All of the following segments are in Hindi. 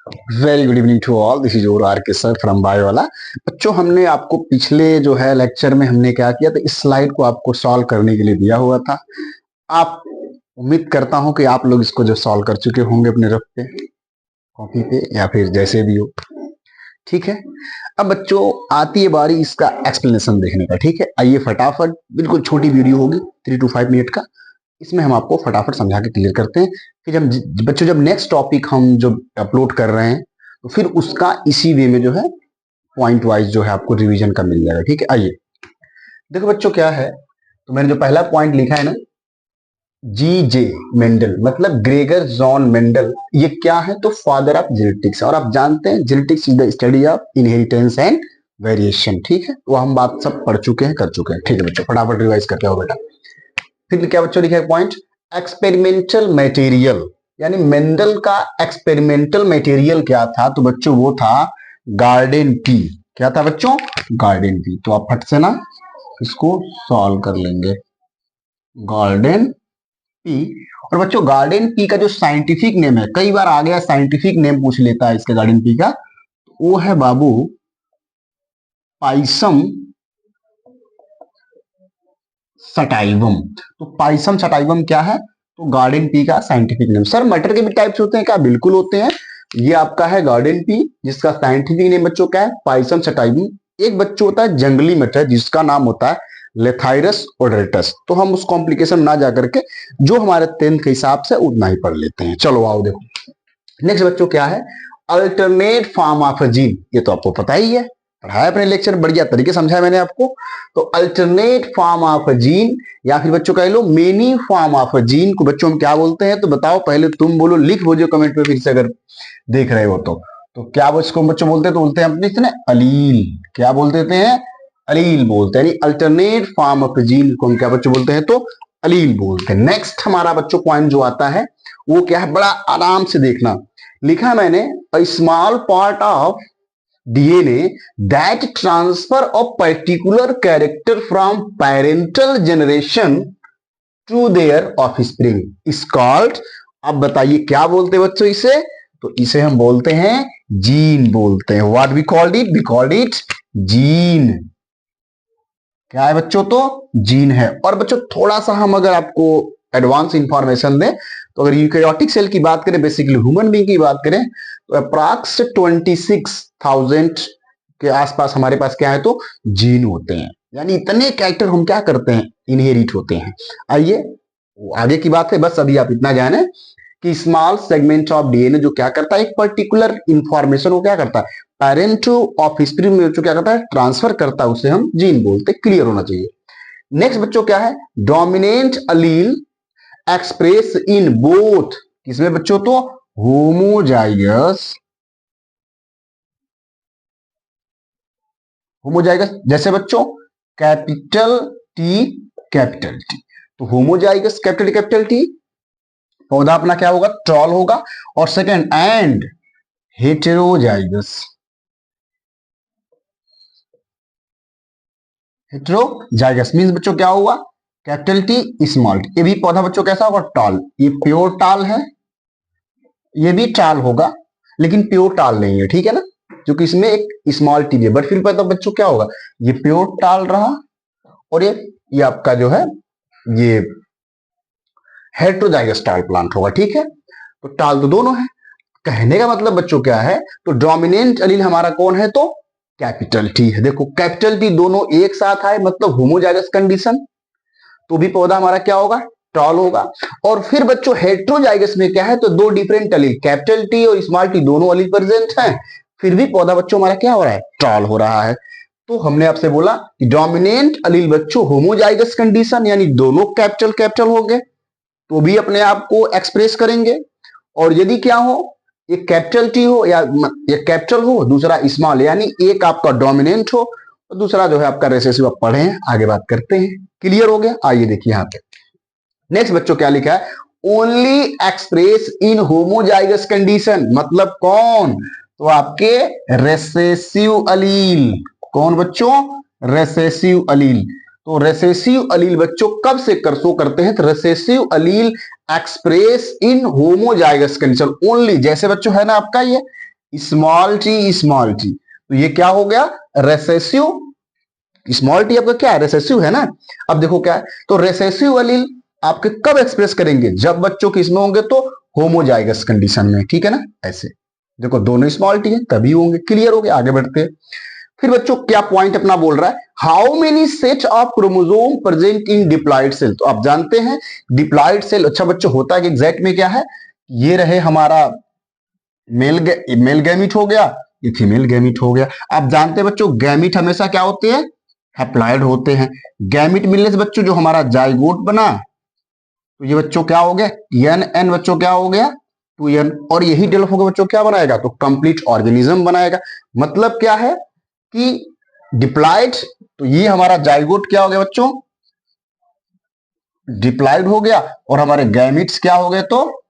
Very good evening to all, this is your R K sir from Biowala. बच्चों, हमने आपको पिछले जो है लेक्चर में हमने क्या किया था, इस स्लाइड को आपको सॉल्व करने के लिए दिया हुआ था। आप उम्मीद करता हूं कि आप लोग इसको जो सॉल्व कर चुके होंगे अपने रफ पे, कॉपी पे, या फिर जैसे भी हो। ठीक है, अब बच्चों आती है बारी इसका एक्सप्लेनेशन देखने का। ठीक है, आइए फटाफट, बिल्कुल छोटी वीडियो होगी 3 to 5 मिनट का, इसमें हम आपको फटाफट समझा के क्लियर करते हैं। फिर हम बच्चों जब नेक्स्ट टॉपिक हम जो अपलोड कर रहे हैं तो फिर उसका इसी वे में जो है पॉइंट वाइज जो है आपको रिवीजन का मिल जाएगा। ठीक है, आइए देखो बच्चों क्या है, तो मैंने जो पहला पॉइंट लिखा है ना, जी जे मेंडल, मतलब ग्रेगर जॉन मेंडल, ये क्या है तो फादर ऑफ जेनेटिक्स। और आप जानते हैं genetics is the study of inheritance and variation. ठीक है, वो हम बात सब पढ़ चुके हैं, कर चुके हैं। ठीक है बच्चों, फटाफट रिवाइज करके आओ बेटा। फिर क्या बच्चों लिखा है पॉइंट, एक्सपेरिमेंटल मटेरियल, यानी मेंडल का एक्सपेरिमेंटल मटेरियल क्या था तो बच्चों वो था गार्डन पी। क्या था बच्चों? Garden pea. तो आप फट से ना इसको सॉल्व कर लेंगे, गार्डन पी। और बच्चों गार्डन पी का जो साइंटिफिक नेम है, कई बार आ गया साइंटिफिक नेम पूछ लेता है इसके गार्डन पी का, वो है बाबू पाइसम सटाइवम। तो पाइसम सटाइवम क्या है तो गार्डन पी का साइंटिफिक नेम। सर मटर के भी टाइप्स होते हैं क्या? बिल्कुल होते हैं। ये आपका है गार्डन पी, जिसका साइंटिफिक नेम बच्चों क्या है? Pisum sativum. एक बच्चों होता है जंगली मटर, जिसका नाम होता है लेथाइरस ओडरेटस। तो हम उस कॉम्प्लिकेशन ना जाकर के जो हमारे 10th के हिसाब से उतना ही पढ़ लेते हैं। चलो आओ देखो नेक्स्ट बच्चों क्या है, alternate form of a gene. ये तो आपको पता ही है, पढ़ाया अपने लेक्चर, बढ़िया तरीके समझाया मैंने आपको। तो alternate form of a gene, या फिर बच्चों कह लो many form of a gene को बच्चों हम क्या बोलते हैं? तो बताओ, पहले तुम बोलो, लिख जो कमेंट में फिर से अगर देख रहे हो तो क्या इसको बच्चों बोलते हैं? तो बोलते हैं अपने इतने अलील। क्या बोल देते हैं? अलील बोलते हैं। अल्टरनेट फॉर्म ऑफ जीन को हम क्या बच्चों बोलते हैं? तो अलील बोलते हैं। नेक्स्ट हमारा बच्चों पॉइंट जो आता है वो क्या है, बड़ा आराम से देखना। लिखा मैंने, a small part of DNA that transfer of particular character from parental generation to their offspring is called। अब बताइए क्या बोलते हैं बच्चों इसे? तो इसे हम बोलते हैं जीन बोलते हैं। What we called it? We called it gene. क्या है बच्चों? तो जीन है। और बच्चों थोड़ा सा हम अगर आपको एडवांस इंफॉर्मेशन दें, तो अगर यूकैरियोटिक सेल की बात करें, बेसिकली ह्यूमन बीइंग की बात करें, तो अप्रॉक्स 26,000 के आसपास हमारे पास क्या है तो जीन होते हैं। यानी इतने कैरेक्टर हम क्या करते हैं? इनहेरिट होते हैं। आइए आगे की बात है, बस अभी आप इतना जाने कि स्मॉल सेगमेंट ऑफ डीएनए जो क्या करता है, एक पर्टिकुलर इंफॉर्मेशन को क्या करता है, पेरेंट टू ऑफस्प्रिंग में जो क्या करता है, ट्रांसफर करता है, उसे हम जीन बोलते हैं। क्लियर होना चाहिए। नेक्स्ट बच्चों क्या है, dominant Aleel express in both, किसमें बच्चों? तो होमोजाइगस। होमोजाइगस जैसे बच्चों कैपिटल टी, कैपिटल टी। तो होमोजाइगस कैपिटल टी, पौधा अपना क्या होगा? ट्रॉल होगा। और second and heterozygous, heterozygous means बच्चों क्या हुआ? Capital T small T. ये भी पौधा बच्चों कैसा होगा? टॉल। ये प्योर टाल है, ये भी टाल होगा, लेकिन प्योर टाल नहीं है। ठीक है ना, क्योंकि इसमें एक स्मॉल टी है। बट फिर पता बच्चों क्या होगा, ये प्योर टाल रहा, और ये आपका जो है ये हेटेरोजाइगस टाल प्लांट होगा। ठीक है, तो टाल तो दोनों है। कहने का मतलब बच्चों क्या है, तो डोमिनेंट अलील हमारा कौन है? तो कैपिटल टी है। देखो कैपिटल टी दोनों एक साथ आए, मतलब होमोजाइगस कंडीशन, तो भी पौधा हमारा क्या होगा? टॉल होगा। और फिर बच्चों हेटेरोजाइगस में क्या है, तो दो डिफरेंट अलील, कैपिटल टी और स्मॉल टी, दोनों अलील प्रेजेंट हैं, फिर भी पौधा बच्चों हमारा क्या हो रहा है? टॉल हो रहा है। तो हमने आपसे बोला कि डोमिनेंट अलील बच्चों होमोजाइगस कंडीशन, यानी दोनों कैपिटल कैपिटल हो गए, तो भी अपने आप को एक्सप्रेस करेंगे। और यदि क्या हो, एक कैपिटल टी हो या एक कैपिटल हो, दूसरा स्मॉल, यानी एक आपका डोमिनेंट हो और दूसरा जो है आपका रिसेसिव। आप पढ़े हैं, आगे बात करते हैं। क्लियर हो गया? आइए देखिए यहाँ पे नेक्स्ट बच्चों क्या लिखा है, only express in homozygous condition, मतलब कौन? तो आपके रेसेसिव अलील। कौन बच्चों? रेसेसिव अलील। तो रेसेसिव अलील बच्चों कब से कर सो करते हैं, तो recessive allele express in homozygous condition only. जैसे बच्चों है ना आपका ये स्मॉल टी, तो ये क्या हो गया, रेसेसिव। स्मॉल टी आपका क्या है, रेसेसिव है ना। अब देखो क्या है, तो रेसेसिव एलील आपके कब एक्सप्रेस करेंगे, जब बच्चों के इसमें होंगे तो होमोजाइगस कंडीशन में, ठीक है ना। ऐसे देखो दोनों स्मॉल टी है तभी होंगे। क्लियर हो गया, आगे बढ़ते हैं। फिर बच्चों क्या पॉइंट अपना बोल रहा है, how many set of chromosome present in diploid cell. तो आप जानते हैं डिप्लॉइड सेल, अच्छा बच्चों होता है कि एग्जैक्ट में क्या है, ये रहे हमारा मेल गैमिट हो गया, ये फीमेल गैमिट हो गया। आप जानते हैं बच्चों गैमिट हमेशा क्या होते हैं, हैप्लॉइड होते हैं। गैमिट मिलने से बच्चों जो हमारा जाइगोट बना, तो ये बच्चों क्या हो गया, एन एन बच्चों क्या हो गया, 2n, और यही डेवलप होकर बच्चों क्या बनाएगा, तो कंप्लीट ऑर्गेनिज्म बनाएगा। मतलब क्या है कि डिप्लॉइड, तो ये हमारा जाइगोट क्या हो गया बच्चों, डिप्लॉइड हो गया, और हमारे गैमिट्स क्या हो गए, तो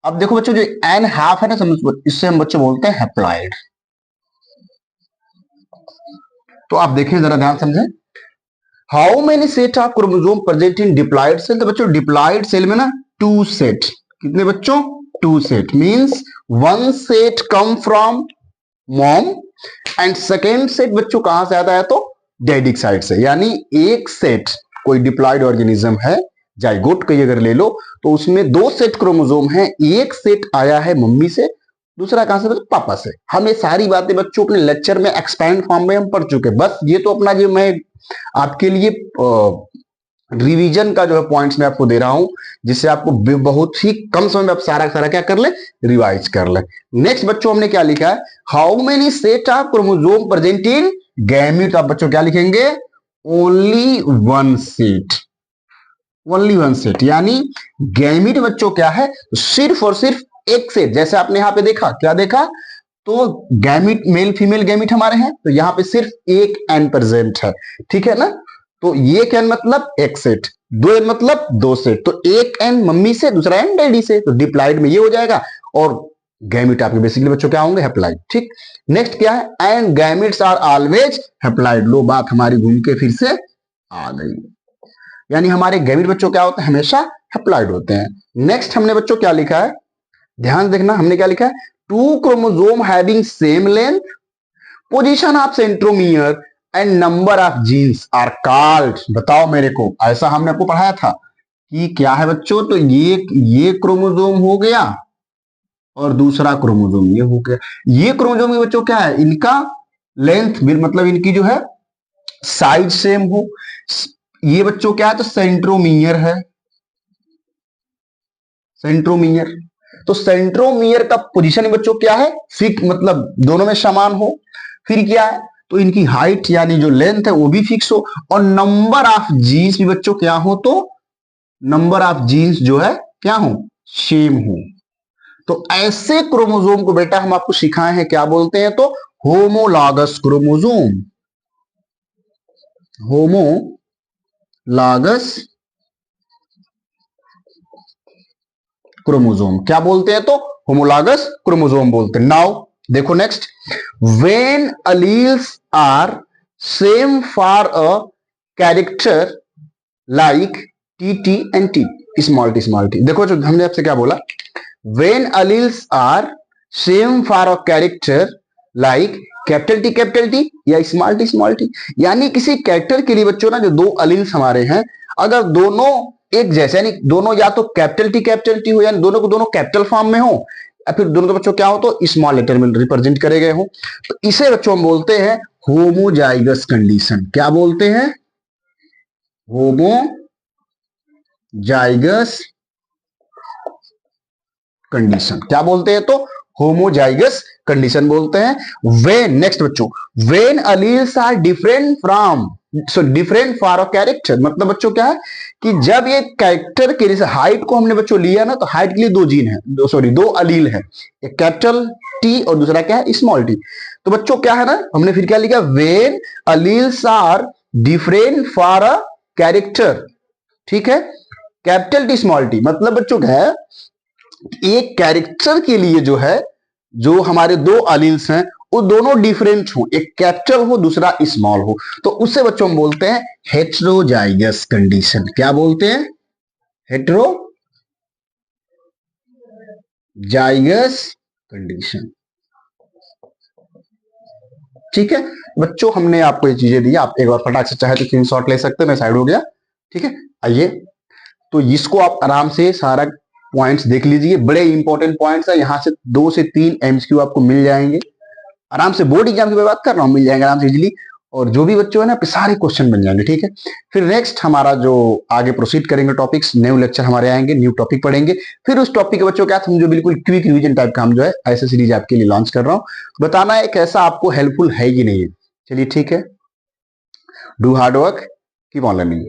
अब देखो बच्चों जो एन हाफ है ना, समझ, इससे हम बच्चे बोलते हैं हैप्लॉइड। तो आप देखें जरा ध्यान समझें, how many set of chromosome present in diploid cell. तो बच्चों डिप्लॉइड सेल में ना 2 सेट, कितने बच्चों, 2 set, means 1 set come from mom and second set बच्चों कहां से आता है, तो डैडी साइड से। यानी एक सेट, कोई डिप्लॉइड ऑर्गेनिज्म है, जाइगोट कहीं अगर ले लो, तो उसमें 2 सेट क्रोमोसोम है, एक सेट आया है मम्मी से, दूसरा कहां से, पापा से। हम ये सारी बातें बच्चों अपने लेक्चर में एक्सपैंड फॉर्म में हम पढ़ चुके, बस ये तो अपना जो मैं आपके लिए रिवीजन का जो है पॉइंट्स मैं आपको दे रहा हूं, जिससे आपको बहुत ही कम समय में आप सारा सारा क्या कर ले, रिवाइज कर ले। नेक्स्ट बच्चों हमने क्या लिखा है, how many set of chromosome present in gamete. आप बच्चों क्या लिखेंगे, ओनली 1 सेट, ओनली 1 सेट। यानी गैमीट बच्चों क्या है, सिर्फ और सिर्फ एक सेट। जैसे आपने यहां पे देखा, क्या देखा, तो गैमीट मेल फीमेल गैमीट हमारे हैं, तो यहां पे सिर्फ एक एन प्रेजेंट है, ठीक है ना। तो ये एन मतलब एक सेट, 2 एन मतलब 2 सेट, तो एक एन मम्मी से, दूसरा एन डैडी से, तो डिप्लॉइड में ये हो जाएगा, और गैमीट आपके बेसिकली बच्चों क्या होंगे, हैप्लॉइड। ठीक, नेक्स्ट क्या है, and gametes are always haploid. लो बात हमारी घूम के फिर से आ गई, यानी हमारे गैमीट बच्चों क्या होते हैं, हमेशा हैप्लॉइड होते हैं। नेक्स्ट हमने बच्चों क्या लिखा है, ध्यान देखना, हमने क्या लिखा है, 2 chromosome having same length, position of centromere and number of genes are called. बताओ मेरे को, ऐसा हमने आपको पढ़ाया था कि क्या है बच्चों, तो ये क्रोमोसोम हो गया और दूसरा क्रोमोसोम ये हो गया। ये क्रोमोसोम के बच्चों क्या है, इनका लेंथ मतलब इनकी जो है साइज सेम हो। ये बच्चों क्या है, तो सेंट्रोमियर है, सेंट्रोमियर। तो सेंट्रोमियर का पोजीशन बच्चों क्या है, फिक्स, मतलब दोनों में समान हो। फिर क्या है, तो इनकी हाइट यानी जो लेंथ है वो भी फिक्स हो, और नंबर ऑफ जीन्स भी बच्चों क्या हो, तो नंबर ऑफ जीन्स जो है क्या हो, सेम हो। तो ऐसे क्रोमोसोम को बेटा हम आपको सिखाए हैं, क्या बोलते हैं, तो होमोलॉगस क्रोमोसोम, होमोलॉगस क्रोमोसोम क्या बोलते हैं, तो होमोलॉगस क्रोमोसोम बोलते हैं। नाउ देखो next, when alleles are same for a character like T T and T, small T. देखो जो हमने आपसे क्या बोला, when alleles are same for a character like capital T या स्मॉल टी, यानी किसी कैरेक्टर के लिए बच्चों ना जो 2 अलील्स हमारे हैं, अगर दोनों एक जैसे, यानी दोनों या तो कैपिटल टी हो, यानी दोनों को दोनों कैपिटल फॉर्म में हो, या फिर दोनों के बच्चों क्या हो, तो स्मॉल लेटर में रिप्रेजेंट करे गए हो, तो इसे बच्चों हम बोलते हैं होमोजाइगस कंडीशन। क्या बोलते हैं, होमोजाइगस कंडीशन। क्या बोलते हैं, तो होमोजाइगस कंडीशन बोलते हैं। वेन, नेक्स्ट बच्चों, when alleles are different from, so different for a character, मतलब बच्चों क्या है कि जब ये कैरेक्टर के, जैसे हाइट को हमने बच्चों लिया ना, तो हाइट के लिए 2 जीन है, दो अलील है, एक कैपिटल टी और दूसरा क्या है, स्मॉल टी। तो बच्चों क्या है ना, हमने फिर क्या लिखा, when alleles are different for a character, ठीक है, कैपिटल टी स्मॉल टी, मतलब बच्चों क्या है, एक कैरेक्टर के लिए जो है, जो हमारे 2 अलील्स हैं वो दोनों डिफरेंट हो, एक कैपिटल हो दूसरा स्मॉल हो, तो उससे बच्चों हम बोलते हैं हेट्रोजाइगस कंडीशन। क्या बोलते हैं, हेट्रोजाइगस कंडीशन। ठीक है बच्चों, हमने आपको ये चीजें दी, आप एक बार फटाक से चाहे तो स्क्रीनशॉट ले सकते हैं, मैं साइड हो गया। ठीक है, आइए, तो इसको आप आराम से सारा पॉइंट्स देख लीजिए, बड़े इंपॉर्टेंट पॉइंट्स है, यहाँ से 2 से 3 एमसीक्यू आपको मिल जाएंगे आराम से। बोर्ड एग्जाम की मैं बात कर रहा हूँ, मिल जाएंगे आराम से इजीली, और जो भी बच्चों है ना सारे क्वेश्चन बन जाएंगे। ठीक है, फिर नेक्स्ट हमारा जो आगे प्रोसीड करेंगे टॉपिक्स, न्यू लेक्चर हमारे आएंगे, न्यू टॉपिक पढ़ेंगे, फिर उस टॉपिक के बच्चों क्या हम जो बिल्कुल क्विक रिवीजन टाइप का हम जो है ऐसे सीरीज आपके लिए लॉन्च कर रहा हूँ, बताना है कैसा आपको हेल्पफुल है कि नहीं है। चलिए ठीक है, do hard work, keep on learning.